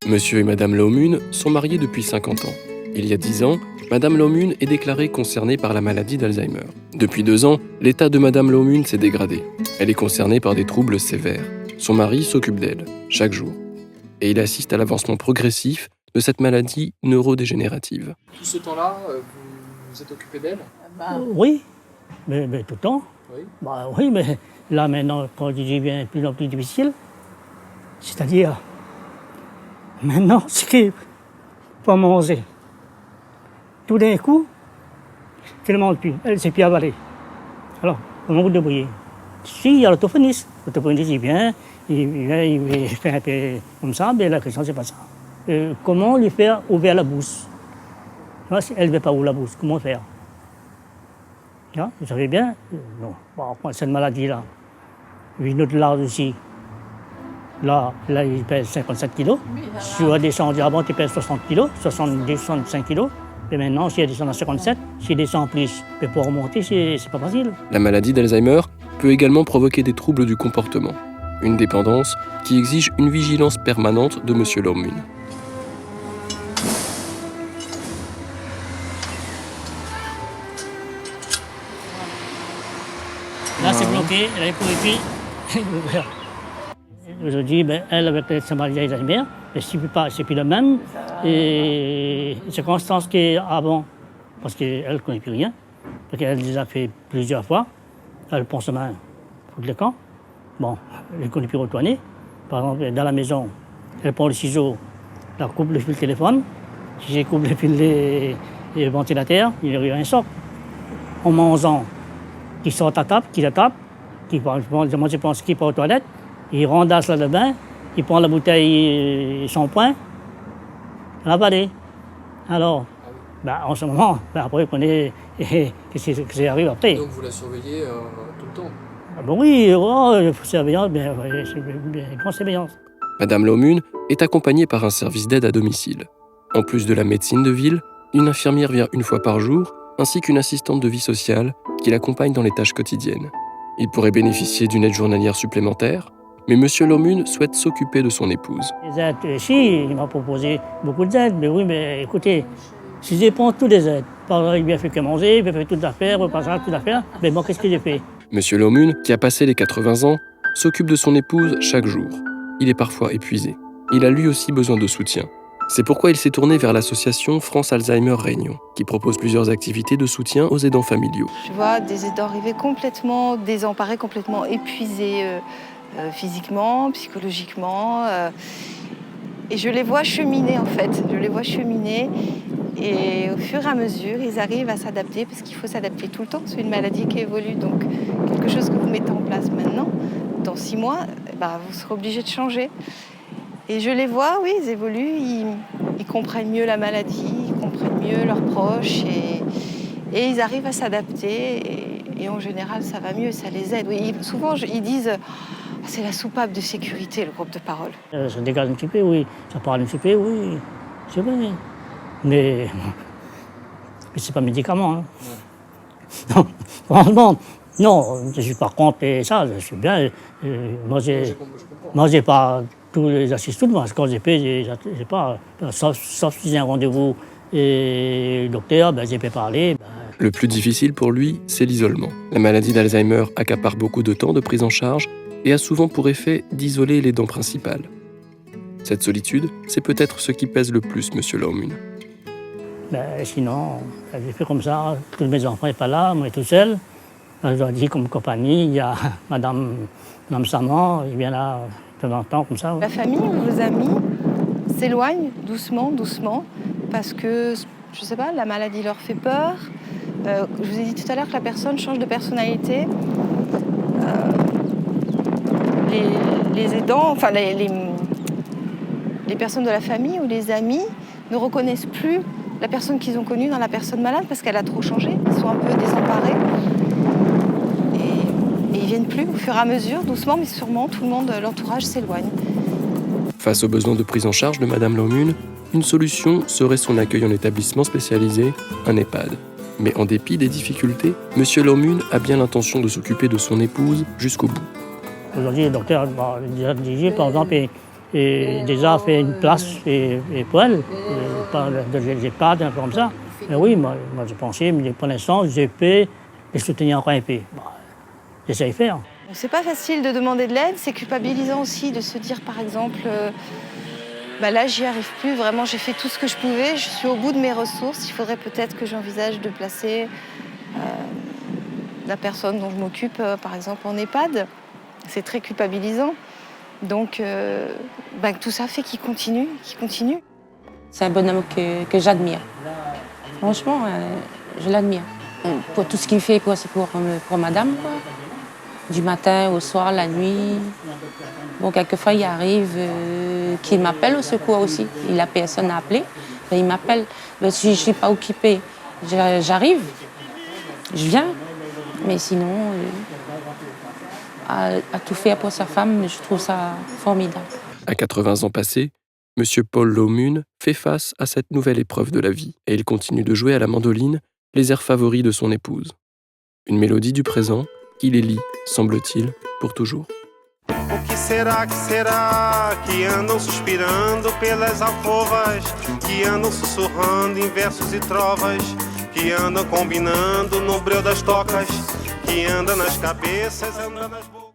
Monsieur et Madame Laumune sont mariés depuis 50 ans. Il y a 10 ans, Madame Laumune est déclarée concernée par la maladie d'Alzheimer. Depuis 2 ans, l'état de Madame Laumune s'est dégradé. Elle est concernée par des troubles sévères. Son mari s'occupe d'elle, chaque jour. Et il assiste à l'avancement progressif de cette maladie neurodégénérative. Tout ce temps-là, vous vous êtes occupé d'elle ? Oui, mais tout le temps. Oui. Oui, mais là maintenant, quand je devient de plus en plus difficile, c'est-à-dire, maintenant, ce qui faut manger, tout d'un coup, elle ne mange plus, elle ne sait plus avaler. Alors, comment vous débrouillez? Si, il y a l'orthophoniste. L'orthophoniste, il vient, il fait un peu comme ça, mais la question, c'est pas ça. Comment lui faire ouvrir la bouche? Elle ne veut pas ouvrir la bouche, comment faire? Vous savez bien, non. Bon, cette maladie-là, une autre large aussi. Là, il pèse 57 kilos. Si on a descendu avant, il pèse 60 kilos, 70, 65 kilos. Et maintenant, s'il descend à 57, s'il descend plus, mais pour remonter, c'est pas facile. La maladie d'Alzheimer peut également provoquer des troubles du comportement, une dépendance qui exige une vigilance permanente de Monsieur Laumune. Là, c'est bloqué, elle est pour plus. Aujourd'hui, elle, avec sa maladie d'Alzheimer, c'est plus le même. Et les circonstances qu'avant, parce qu'elle ne connaît plus rien, parce qu'elle les a fait plusieurs fois. Elle pense sa main pour le camp. Bon, elle ne connaît plus retourner. Par exemple, dans la maison, elle prend le ciseau, elle coupe le fil téléphone. Si j'ai coupe le fil des ventilateurs, il n'y a rien sort. En mangeant, qui sort à table, qui la tape, je pense qu'il part aux toilettes, il rendasse là le bain, il prend la bouteille sans point, elle a avalé. Alors, en ce moment, après, vous connaissez ce qui arrive après. Donc vous la surveillez tout le temps ? Oui, surveillance, grande surveillance. Madame Laumune est accompagnée par un service d'aide à domicile. En plus de la médecine de ville, une infirmière vient une fois par jour, ainsi qu'une assistante de vie sociale qui l'accompagne dans les tâches quotidiennes. Il pourrait bénéficier d'une aide journalière supplémentaire, mais Monsieur Laumune souhaite s'occuper de son épouse. Les aides, si, il m'a proposé beaucoup d'aides, mais oui, mais écoutez, si je prends toutes les aides, par exemple, il m'a fait que manger, il m'a fait toute l'affaire, toute l'affaire, mais bon, qu'est-ce que j'ai fait? Monsieur Laumune, qui a passé les 80 ans, s'occupe de son épouse chaque jour. Il est parfois épuisé. Il a lui aussi besoin de soutien. C'est pourquoi il s'est tourné vers l'association France Alzheimer Réunion, qui propose plusieurs activités de soutien aux aidants familiaux. Je vois des aidants arriver complètement désemparés, complètement épuisés physiquement, psychologiquement. Et je les vois cheminer en fait, Et au fur et à mesure, ils arrivent à s'adapter, parce qu'il faut s'adapter tout le temps. C'est une maladie qui évolue, donc quelque chose que vous mettez en place maintenant, dans 6 mois, vous serez obligé de changer. Et je les vois, oui, ils évoluent, ils comprennent mieux la maladie, ils comprennent mieux leurs proches et ils arrivent à s'adapter et en général ça va mieux, ça les aide. Oui, souvent ils disent c'est la soupape de sécurité, le groupe de parole. Ça dégage un petit peu, oui, ça parle un petit peu, oui, c'est vrai. Mais c'est pas médicament. Hein. Ouais. Non, franchement, non, je suis pas contre ça, je suis bien. Moi, j'ai pas tous les assises tout le monde. Quand j'ai pas, sauf si j'ai un rendez-vous et le docteur, j'ai pu parler. Le plus difficile pour lui, c'est l'isolement. La maladie d'Alzheimer accapare beaucoup de temps de prise en charge et a souvent pour effet d'isoler les dents principales. Cette solitude, c'est peut-être ce qui pèse le plus Monsieur Laumune. Sinon, j'ai fait comme ça, tous mes enfants ne sont pas là, moi tout seul. Je dois dire comme compagnie, il y a Madame Saman, il vient là de temps en temps comme ça. La famille ou vos amis s'éloignent doucement, parce que, je sais pas, la maladie leur fait peur. Je vous ai dit tout à l'heure que la personne change de personnalité. Les aidants, enfin les personnes de la famille ou les amis ne reconnaissent plus la personne qu'ils ont connue dans la personne malade parce qu'elle a trop changé. Ils sont un peu désemparés. Et ils viennent plus. Au fur et à mesure, doucement mais sûrement, tout le monde, l'entourage s'éloigne. Face aux besoins de prise en charge de Madame Laumune, une solution serait son accueil en établissement spécialisé, un EHPAD. Mais en dépit des difficultés, Monsieur Laumune a bien l'intention de s'occuper de son épouse jusqu'au bout. Aujourd'hui, le docteur m'a dirigé, par exemple, et déjà fait une place et pour elle, pas de pas comme ça. Mais oui, moi je pensais, mais pour l'instant, je peux les soutenir encore un peu. Bon, j'essaie de faire. C'est pas facile de demander de l'aide, c'est culpabilisant aussi de se dire par exemple là j'y arrive plus, vraiment j'ai fait tout ce que je pouvais, je suis au bout de mes ressources, il faudrait peut-être que j'envisage de placer la personne dont je m'occupe par exemple en EHPAD. C'est très culpabilisant. Donc tout ça fait qu'il continue. C'est un bonhomme que j'admire. Franchement, je l'admire. Pour tout ce qu'il fait pour madame, quoi. Du matin au soir, la nuit. Bon, quelquefois, il arrive qu'il m'appelle au secours aussi. Il n'a personne à appeler. Il m'appelle. Si je ne suis pas occupée, j'arrive. Je viens. Mais sinon, à tout faire pour sa femme, je trouve ça formidable. À 80 ans passés, M. Paul Laumune fait face à cette nouvelle épreuve de la vie et il continue de jouer à la mandoline les airs favoris de son épouse. Une mélodie du présent qui les lie, semble-t-il, pour toujours. O que será que andam suspirando pelas alcovas, que andam sussurrando em versos e trovas, que andam combinando no breu das tocas, que anda nas cabeças, anda nas bocas.